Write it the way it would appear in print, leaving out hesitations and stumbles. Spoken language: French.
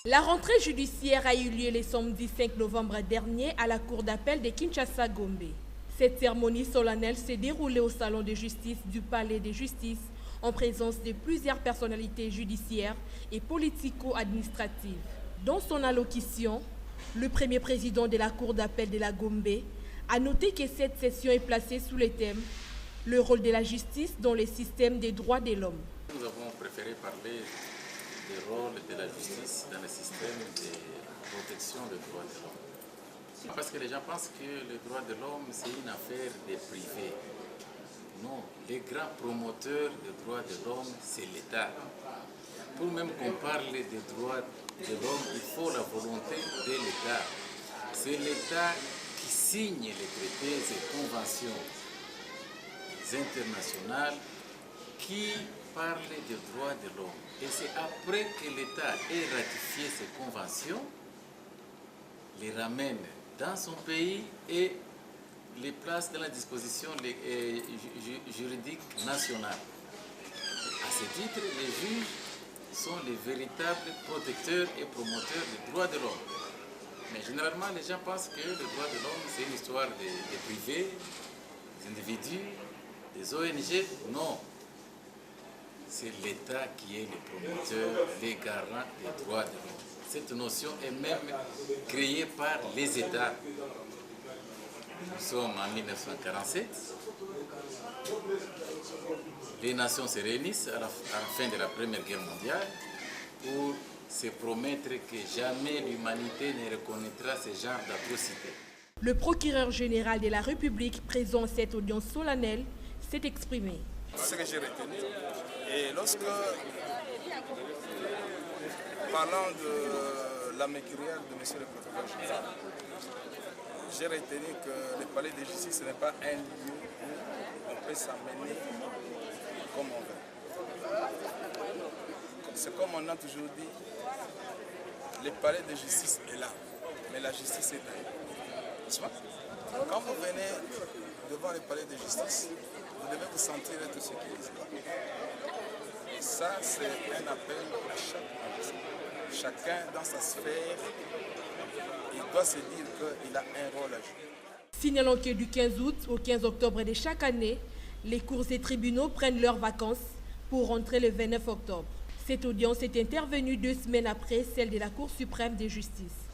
La rentrée judiciaire a eu lieu le samedi 5 novembre dernier à la cour d'appel de Kinshasa-Gombe. Cette cérémonie solennelle s'est déroulée au salon de justice du palais de justice en présence de plusieurs personnalités judiciaires et politico-administratives. Dans son allocution, le premier président de la cour d'appel de la Gombe a noté que cette session est placée sous le thème « Le rôle de la justice dans le système des droits de l'homme ». Nous avons préféré parler du rôle de la justice dans le système de protection des droits de l'homme. Parce que les gens pensent que les droits de l'homme, c'est une affaire des privés. Non, les grands promoteurs des droits de l'homme, c'est l'État. Pour même qu'on parle des droits de l'homme, il faut la volonté de l'État. C'est l'État qui signe les traités et conventions internationales qui parlent des droits de l'homme. Et c'est après que l'État ait ratifié ces conventions, les ramène dans son pays et les place dans la disposition juridique nationale. À ce titre, les juges sont les véritables protecteurs et promoteurs des droits de l'homme. Mais généralement, les gens pensent que les droits de l'homme, c'est une histoire des privés, des individus, des ONG. Non. C'est l'État qui est le promoteur, les garants des droits de l'homme. Cette notion est même créée par les États. Nous sommes en 1947. Les nations se réunissent à la fin de la Première Guerre mondiale pour se promettre que jamais l'humanité ne reconnaîtra ce genre d'atrocités. Le procureur général de la République, présent à cette audience solennelle, s'est exprimé. C'est ce que j'ai retenu. Et lorsque, parlant de la mécurière de M. le procureur général, j'ai retenu que le palais de justice ce n'est pas un lieu où on peut s'amener comme on veut. C'est comme on a toujours dit, le palais de justice est là, mais la justice est là. Quand vous venez devant le palais de justice, vous devez vous sentir être ce qui est ici. Et ça, c'est un appel à chaque personne. Chacun dans sa sphère, il doit se dire qu'il a un rôle à jouer. Signalons que du 15 août au 15 octobre de chaque année, les cours et tribunaux prennent leurs vacances pour rentrer le 29 octobre. Cette audience est intervenue 2 semaines après celle de la Cour suprême de justice.